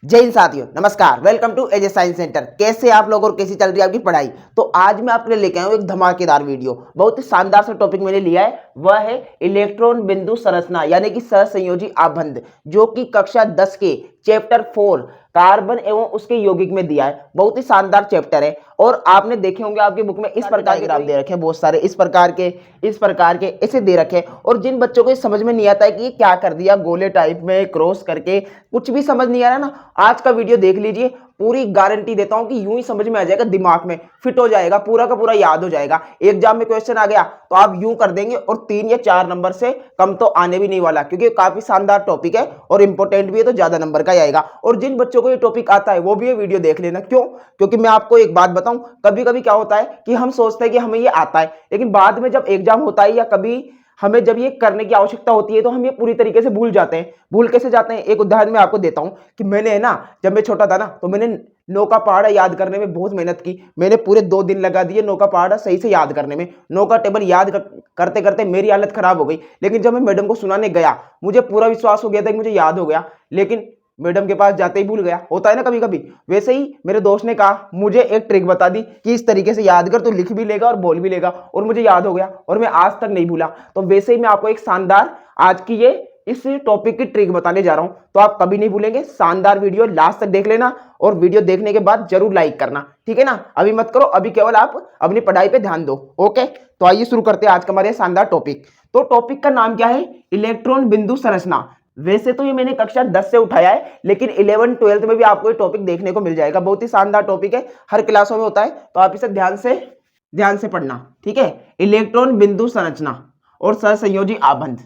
जय हिंद साथियों, नमस्कार। Welcome to AJ science centre. कैसे आप लोग और कैसी चल रही है आपकी पढ़ाई। तो आज मैं आपके लिए लेके आया हूं एक धमाकेदार वीडियो। बहुत ही शानदार सा टॉपिक मैंने लिया है, वह है इलेक्ट्रॉन बिंदु संरचना यानी कि सहसंयोजी आबंध, जो कि कक्षा 10 के चैप्टर 4 कार्बन एवं उसके यौगिक में दिया है। बहुत ही शानदार चैप्टर है और आपने देखे होंगे आपकी बुक में इस प्रकार के ग्राफ दे रखे हैं, बहुत सारे इस प्रकार के ऐसे दे रखे हैं। और जिन बच्चों को ये समझ में नहीं आता है कि ये क्या कर दिया, गोले टाइप में क्रॉस करके, कुछ भी समझ नहीं आ रहा ना, आज का वीडियो देख लीजिए। पूरी गारंटी देता हूं कि यूं ही समझ में आ जाएगा, दिमाग में फिट हो जाएगा, पूरा का पूरा याद हो जाएगा। एग्जाम में क्वेश्चन आ गया तो आप यूं कर देंगे और 3 या 4 नंबर से कम तो आने भी नहीं वाला, क्योंकि काफी शानदार टॉपिक है और इंपॉर्टेंट भी है, तो ज्यादा नंबर का ही आएगा। और जिन बच्चों को ये टॉपिक आता है वो भी ये वीडियो देख लेना। क्यों? क्योंकि मैं आपको एक बात बताऊं, कभी कभी क्या होता है कि हम सोचते हैं कि हमें ये आता है, लेकिन बाद में जब एग्जाम होता है या कभी हमें जब ये करने की आवश्यकता होती है तो हम ये पूरी तरीके से भूल जाते हैं। भूल कैसे जाते हैं, एक उदाहरण मैं आपको देता हूं कि मैंने है ना, जब मैं छोटा था ना, तो मैंने नौका पहाड़ा याद करने में बहुत मेहनत की। मैंने पूरे 2 दिन लगा दिए नौका पहाड़ा सही से याद करने में। नौका टेबल याद करते करते मेरी हालत खराब हो गई, लेकिन जब मैं मैडम को सुनाने गया मुझे पूरा विश्वास हो गया था कि मुझे याद हो गया, लेकिन मैडम के पास जाते ही भूल गया। होता है ना कभी कभी। वैसे ही मेरे दोस्त ने कहा, मुझे एक ट्रिक बता दी कि इस तरीके से याद कर, तो लिख भी लेगा और बोल भी लेगा, और मुझे याद हो गया और मैं आज तक नहीं भूला। तो वैसे ही मैं आपको एक शानदार आज की ये इस टॉपिक की ट्रिक बताने जा रहा हूं, तो आप कभी नहीं भूलेंगे। शानदार वीडियो लास्ट तक देख लेना और वीडियो देखने के बाद जरूर लाइक करना, ठीक है ना। अभी मत करो, अभी केवल आप अपनी पढ़ाई पे ध्यान दो। ओके, तो आइए शुरू करते हैं आज का हमारे शानदार टॉपिक। तो टॉपिक का नाम क्या है? इलेक्ट्रॉन बिंदु संरचना। वैसे तो ये मैंने कक्षा 10 से उठाया है, लेकिन 11 12 में भी आपको ये टॉपिक देखने को मिल जाएगा। बहुत ही शानदार टॉपिक है, हर क्लासों में होता है, तो आप इसे ध्यान से पढ़ना, ठीक है। इलेक्ट्रॉन बिंदु संरचना और सहसंयोजी आबंध,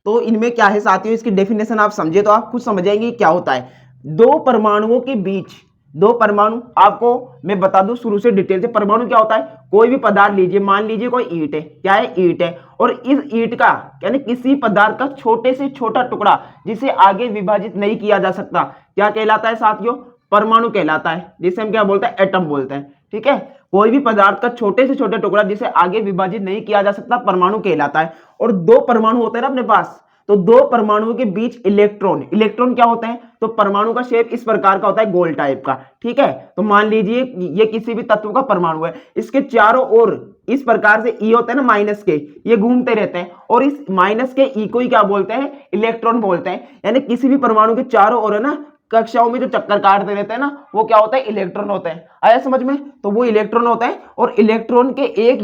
तो इनमें क्या है साथियों, इसकी डेफिनेशन आप समझे तो आप खुद समझ जाएंगे क्या होता है। दो परमाणुओं के बीच, दो परमाणु, आपको मैं बता दूं शुरू से डिटेल से। परमाणु क्या होता है? कोई भी पदार्थ लीजिए, मान लीजिए कोई ईंट है, क्या है? ईंट है, और इस ईंट का यानी किसी पदार्थ का छोटे से छोटा टुकड़ा जिसे आगे विभाजित नहीं किया जा सकता, क्या कहलाता है साथियों? परमाणु कहलाता है, जिसे हम क्या बोलते हैं? एटम बोलते हैं, ठीक है। कोई भी पदार्थ का छोटे से छोटे टुकड़ा जिसे आगे विभाजित नहीं किया जा सकता, परमाणु कहलाता है। और दो परमाणु होते हैं ना अपने पास, तो दो परमाणुओं के बीच इलेक्ट्रॉन क्या होते हैं? तो परमाणु का शेप इस प्रकार का होता है, गोल टाइप का, ठीक है। तो मान लीजिए ये किसी भी तत्व का परमाणु है, इसके चारों ओर इस प्रकार से ई होते हैं ना, माइनस के, ये घूमते रहते हैं, और इस माइनस के ई को ही क्या बोलते हैं? इलेक्ट्रॉन बोलते हैं। यानी किसी भी परमाणु के चारों ओर है ना, कक्षाओं में जो चक्कर काटते रहते हैं ना, वो क्या होता है? इलेक्ट्रॉन होते हैं। आया समझ में? तो वो इलेक्ट्रॉन होता है, और इलेक्ट्रॉन के एक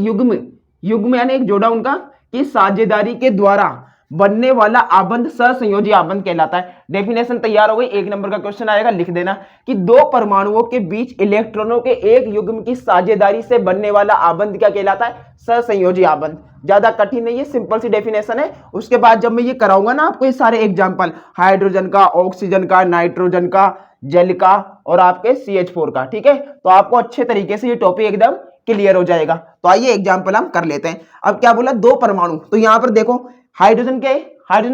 युग्म यानी एक जोड़ा उनका की साझेदारी के द्वारा बनने वाला आबंध सहसंयोजी आबंध कहलाता है। डेफिनेशन तैयार हो गई, 1 नंबर का क्वेश्चन आएगा, लिख देना कि दो परमाणुओं के बीच इलेक्ट्रॉनों के एक युग्म की साझेदारी से बनने वाला आबंध क्या कहलाता है? सहसंयोजी आबंध। ज्यादा कठिन नहीं है, सिंपल सी डेफिनेशन है। उसके बाद जब मैं ये कराऊंगा ना आपको, ये सारे एग्जांपल, हाइड्रोजन का, ऑक्सीजन का, नाइट्रोजन का, जल का, और आपके CH4 का, ठीक है, तो आपको अच्छे तरीके से ये टॉपिक एकदम क्लियर हो जाएगा। तो आइए एग्जाम्पल हम कर लेते हैं। अब क्या बोला? दो परमाणु, तो यहां पर देखो हाइड्रोजन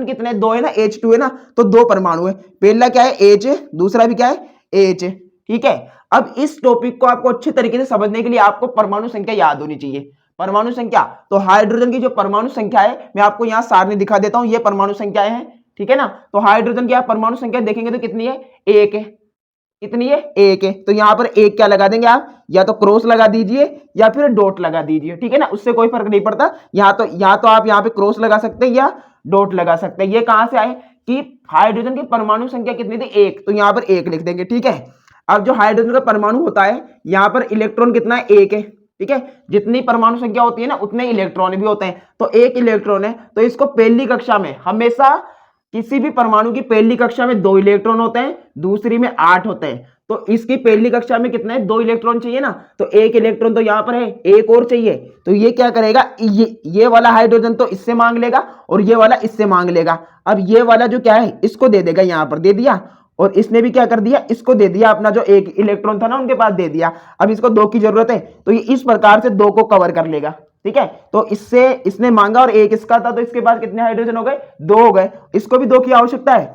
कितने? 2 है ना, H2 है ना, तो 2 परमाणु है। पहला क्या है? H, दूसरा भी क्या है? H, ठीक है। अब इस टॉपिक को आपको अच्छे तरीके से समझने के लिए आपको परमाणु संख्या याद होनी चाहिए। परमाणु संख्या, तो हाइड्रोजन की जो परमाणु संख्या है, मैं आपको यहां सारणी दिखा देता हूं, ये परमाणु संख्याएं हैं, ठीक है ना। तो हाइड्रोजन की आप परमाणु संख्या देखेंगे तो कितनी है? 1 है। कितनी है? 1 है। तो यहां पर 1 क्या लगा देंगे आप? या तो क्रॉस लगा दीजिए या फिर डॉट लगा दीजिए, ठीक है ना, उससे कोई फर्क नहीं पड़ता। यहां तो आप यहां पे क्रॉस लगा सकते हैं या डॉट लगा सकते हैं। ये कहां से आए कि हाइड्रोजन की परमाणु संख्या कितनी थी? 1, तो यहां पर 1 लिख देंगे, ठीक है। अब जो हाइड्रोजन का परमाणु होता है, यहां पर इलेक्ट्रॉन कितना है? 1 है, ठीक है। जितनी परमाणु संख्या होती है ना, उतने इलेक्ट्रॉन भी होते हैं। तो 1 इलेक्ट्रॉन है, तो इसको पहली कक्षा में हमेशा, किसी भी परमाणु की पहली कक्षा में 2 इलेक्ट्रॉन होते हैं, दूसरी में 8 होते हैं। तो इसकी पहली कक्षा में कितने? 2 इलेक्ट्रॉन चाहिए ना, तो 1 इलेक्ट्रॉन तो यहां पर है, एक और चाहिए। तो ये क्या करेगा? ये वाला हाइड्रोजन तो इससे मांग लेगा और ये वाला इससे मांग लेगा। अब ये वाला जो क्या है, इसको दे देगा, यहां पर दे दिया, और इसने भी क्या कर दिया? इसको दे दिया, अपना जो 1 इलेक्ट्रॉन था ना उनके पास दे दिया। अब इसको 2 की जरूरत है, तो ये इस प्रकार से 2 को कवर कर लेगा, ठीक है। तो इससे इसने मांगा और 1 इसका था, तो इसके पास कितने हाइड्रोजन हो गए? 2 हो गए। इसको भी 2 की आवश्यकता है,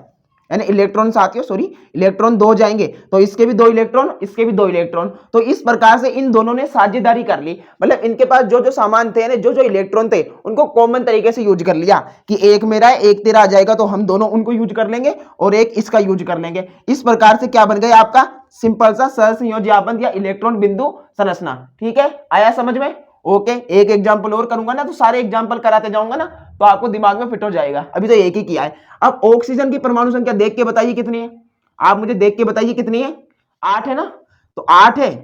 यानी इलेक्ट्रॉन साथियों, सॉरी, इलेक्ट्रॉन दो जाएंगे तो इसके भी दो इलेक्ट्रॉन, इसके भी दो इलेक्ट्रॉन। तो इस प्रकार से इन दोनों ने साझेदारी कर ली, मतलब इनके पास जो जो सामान थे, जो जो इलेक्ट्रॉन थे, उनको कॉमन तरीके से यूज कर लिया कि एक मेरा है, एक तेरा आ जाएगा, तो हम दोनों उनको यूज कर लेंगे और एक इसका यूज कर लेंगे। इस प्रकार से क्या बन गया आपका सिंपल सा सहसंयोजी आबंध या इलेक्ट्रॉन बिंदु संरचना। ठीक है, आया समझ में? ओके, एक एग्जांपल और करूंगा ना तो सारे एग्जांपल कराते जाऊंगा ना तो आपको दिमाग में फिट हो जाएगा। अभी तो एक ही किया है। अब ऑक्सीजन की परमाणु संख्या देख के बताइए कितनी है, आप मुझे देख के बताइए कितनी है। 8 है ना, तो 8 है,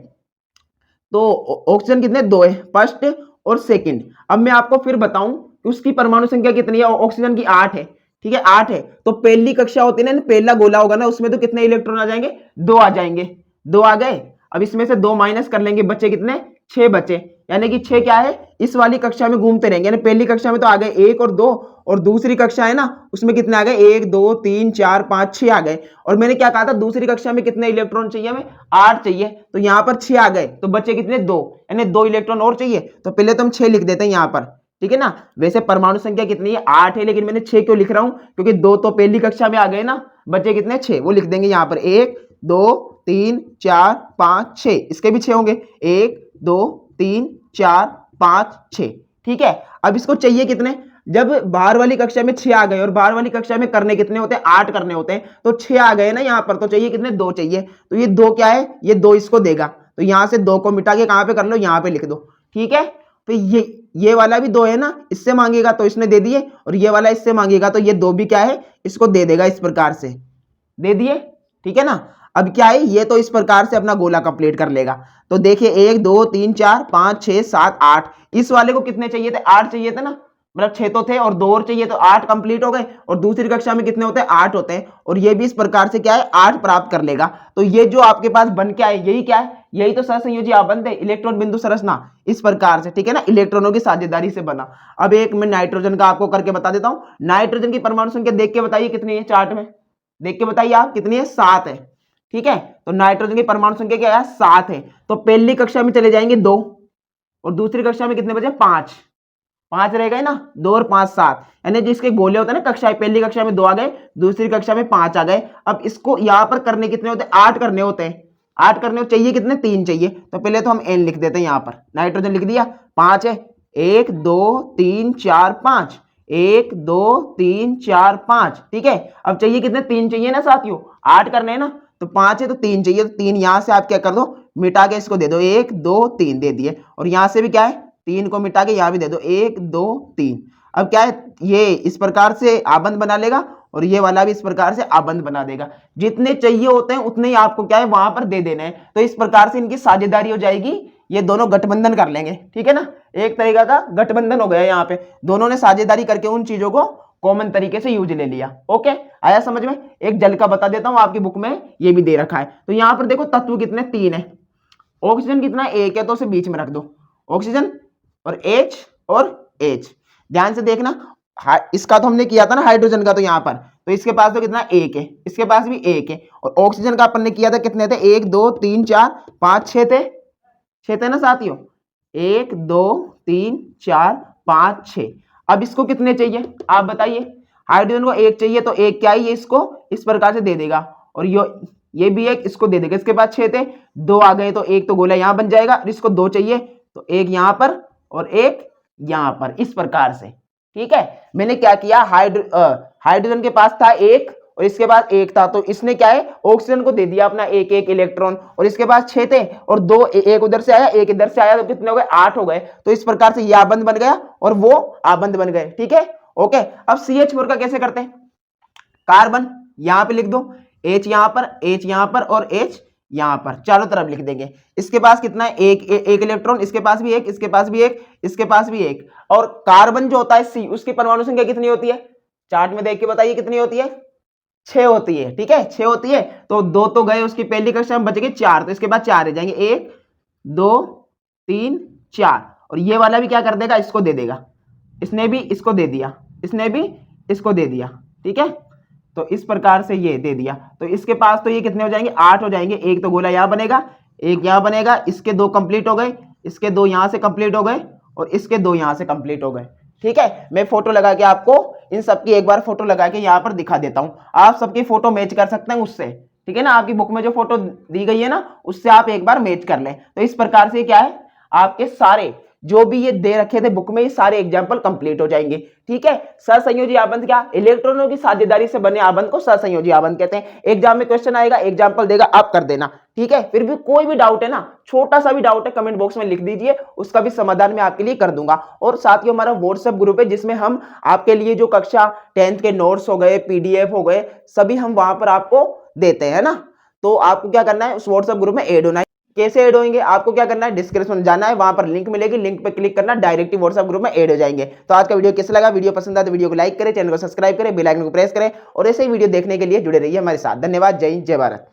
तो ऑक्सीजन कितने, 2 है, फर्स्ट और सेकंड। अब मैं आपको फिर बताऊं कि उसकी परमाणु संख्या कितनी है, ऑक्सीजन की 8 है। ठीक है, 8 है, तो पहली कक्षा होती है ना, पहला गोला होगा ना, उसमें तो कितने इलेक्ट्रॉन आ जाएंगे, 2 आ जाएंगे, 2 आ गए। अब इसमें से 2 माइनस कर लेंगे, बचे कितने, 6 बचे, यानी कि 6 क्या है, इस वाली कक्षा में घूमते रहेंगे। यानी पहली कक्षा में तो आ गए 1 और 2, और दूसरी कक्षा है ना उसमें कितने आ गए, 1 2 3 4 5 6 आ गए। और मैंने क्या कहा था, दूसरी कक्षा में कितने इलेक्ट्रॉन चाहिए हमें, 8 चाहिए, तो यहाँ पर 6 आ गए, तो बचे कितने, 2, यानी 2 इलेक्ट्रॉन और चाहिए। तो पहले तो हम 6 लिख देते हैं यहाँ पर, ठीक है ना। वैसे परमाणु संख्या कितनी है, 8 है, लेकिन मैंने 6 क्यों लिख रहा हूं, क्योंकि 2 तो पहली कक्षा में आ गए ना, बचे कितने, 6, वो लिख देंगे यहाँ पर, 1 2 3 4 5 6, इसके भी 6 होंगे, 1 2 3 4 5 6। ठीक है, अब इसको चाहिए कितने, जब बाहर वाली कक्षा में 6 आ गए और बाहर वाली कक्षा में करने कितने होते हैं, 8 करने होते हैं, तो 6 आ गए ना यहाँ पर, तो चाहिए कितने, 2 चाहिए। तो ये 2 क्या है, ये 2 इसको देगा, तो यहां से 2 को मिटा के कहां पे कर लो, यहाँ पे लिख दो। ठीक है, तो ये वाला भी 2 है ना, इससे मांगेगा तो इसने दे दिए, और ये वाला इससे मांगेगा तो ये 2 भी क्या है, इसको दे देगा, इस प्रकार से दे दिए। ठीक है ना, अब क्या है, ये तो इस प्रकार से अपना गोला कंप्लीट कर लेगा। तो देखिए 1 2 3 4 5 6 7 8, इस वाले को कितने चाहिए थे, 8 चाहिए थे ना, मतलब 6 तो थे और 2 और चाहिए, तो 8 कंप्लीट हो गए। और दूसरी कक्षा में कितने होते हैं, 8 होते हैं, और ये भी इस प्रकार से क्या है, 8 प्राप्त कर लेगा। तो ये जो आपके पास बन के आए, यही क्या है, यही तो सहसंयोजी आबंध है, इलेक्ट्रॉन बिंदु संरचना, इस प्रकार से। ठीक है ना, इलेक्ट्रॉनों की साझेदारी से बना। अब एक मैं नाइट्रोजन का आपको करके बता देता हूं। नाइट्रोजन की परमाणु संख्या देख के बताइए कितनी है, चार्ट में देख के बताइए आप कितनी है, 7 है। ठीक है, तो नाइट्रोजन की परमाणु संख्या क्या है, 7 है। तो पहली कक्षा में चले जाएंगे 2, और दूसरी कक्षा में कितने बचे, 5, 5 रह गए ना, 2 और 5 7, यानी जिसके गोले होते हैं ना कक्षा, पहली कक्षा में 2 आ गए, दूसरी कक्षा में 5 आ गए। अब इसको यहां पर करने कितने होते हैं, 8 करने होते हैं, 8 करने चाहिए कितने, 3 चाहिए। तो पहले तो हम n लिख देते हैं, यहां पर नाइट्रोजन लिख दिया, 5 है, 1 2 3 4 5, 1 2 3 4 5। ठीक है, अब चाहिए कितने, 3 चाहिए ना साथियों, 8 करने हैं ना, तो 5 है तो 3 चाहिए, तो 3 यहां से आप क्या कर दो, मिटा के इसको दे दो, 1 2 3 दे दिए, और यहां से भी क्या है, 3 को मिटा के यहां भी दे दो, 1 2 3। अब क्या है, ये इस प्रकार से आबंध बना लेगा, और ये वाला भी इस प्रकार से आबंध बना देगा। जितने चाहिए होते हैं उतने ही आपको क्या है वहां पर दे देना है। तो इस प्रकार से इनकी साझेदारी हो जाएगी, ये दोनों गठबंधन कर लेंगे। ठीक है ना, एक तरीका का गठबंधन हो गया यहाँ पे, दोनों ने साझेदारी करके उन चीजों को कॉमन तरीके से यूज ले लिया। ओके, आया समझ में? एक जल का बता देता हूं, आपकी बुक में ये भी दे रखा है। तो यहां पर देखो तत्व कितने, 3 है, ऑक्सीजन कितना, 1 है, तो उसे बीच में रख दो, ऑक्सीजन और H और H। ध्यान से देखना, इसका तो हमने किया था ना हाइड्रोजन का, तो यहां पर तो इसके पास तो कितना, 1 है, इसके पास भी 1 है, और ऑक्सीजन का अपन ने किया था, कितने थे, 1 2 3 4 5 6 थे, 6 थे ना साथियों, 1 2 3 4 5 6। अब इसको कितने चाहिए आप बताइए, हाइड्रोजन को 1 चाहिए, तो 1 क्या है, ये इसको इस प्रकार से दे देगा, और ये भी 1 इसको दे देगा। इसके बाद 6 थे, 2 आ गए, तो 1 तो गोला यहां बन जाएगा, और इसको 2 चाहिए, तो 1 यहां पर और 1 यहां पर, इस प्रकार से। ठीक है, मैंने क्या किया, हाइड्रोजन के पास था 1 और इसके पास 1 था, तो इसने क्या है, ऑक्सीजन को दे दिया अपना 1 1 इलेक्ट्रॉन, और इसके पास 6 थे और 2, 1 उधर से आया 1 इधर से आया, तो कितने हो गए, 8 हो गए। तो इस प्रकार से ये आबंध बन गया और वो आबंध बन गए। ठीक है, ओके। अब CH4 का कैसे करते हैं, कार्बन यहां पे लिख दो, H यहां पर, H यहां पर और H यहां पर, चारों तरफ लिख देंगे। इसके पास कितना है, एक इलेक्ट्रॉन, इसके पास भी 1, इसके पास भी 1, इसके पास भी 1। और कार्बन जो होता है C, उसकी परमाणु संख्या कितनी होती है, चार्ट में देख के बताइए कितनी होती है, 6 होती है। ठीक है, 6 होती है, तो 2 तो गए उसकी पहली कक्षा में, बच गए 4, तो इसके बाद 4 रह जाएंगे, 1 2 3 4। और ये वाला भी क्या कर देगा, इसको दे देगा, इसने भी इसको दे दिया, इसने भी इसको दे दिया। ठीक है, तो इस प्रकार से ये दे दिया, तो इसके पास तो ये कितने हो जाएंगे, 8 हो जाएंगे। एक तो गोला यहां बनेगा, एक यहां बनेगा, इसके 2 कंप्लीट हो गए, इसके 2 यहां से कंप्लीट हो गए, और इसके 2 यहां से कंप्लीट हो गए। ठीक है, मैं फोटो लगा के आपको इन सबकी एक बार फोटो लगा के यहाँ पर दिखा देता हूँ। आप सबकी फोटो मैच कर सकते हैं उससे, ठीक है ना। आपकी बुक में जो फोटो दी गई है ना उससे आप एक बार मैच कर लें। तो इस प्रकार से क्या है, आपके सारे जो भी ये दे रखे थे बुक में ये सारे एग्जाम्पल कंप्लीट हो जाएंगे, ठीक है। सहसंयोजी आबंध क्या, इलेक्ट्रॉनों की साझेदारी से बने आबंध को सहसंयोजी आबंध कहते हैं। एग्जाम में क्वेश्चन आएगा, एग्जाम्पल देगा, आप कर देना, ठीक है। फिर भी कोई भी डाउट है ना, छोटा सा भी डाउट है, कमेंट बॉक्स में लिख दीजिए, उसका भी समाधान मैं आपके लिए कर दूंगा। और साथ ही हमारा व्हाट्सएप ग्रुप है जिसमें हम आपके लिए जो कक्षा 10th के नोट्स हो गए, पीडीएफ हो गए, सभी हम वहां पर आपको देते हैं ना। तो आपको क्या करना है, उस व्हाट्सएप ग्रुप में ऐड होना है। कैसे ऐड होंगे, आपको क्या करना है, डिस्क्रिप्शन में जाना है, वहां पर लिंक मिलेगी, लिंक पे क्लिक करना, डायरेक्ट ही व्हाट्सएप ग्रुप में ऐड हो जाएंगे। तो आज का वीडियो कैसा लगा, वीडियो पसंद आया तो वीडियो को लाइक करें, चैनल को सब्सक्राइब करें, बेल आइकन को प्रेस करें और ऐसे ही वीडियो देखने के लिए जुड़े रहिए हमारे साथ। धन्यवाद, जय हिंद, जय भारत।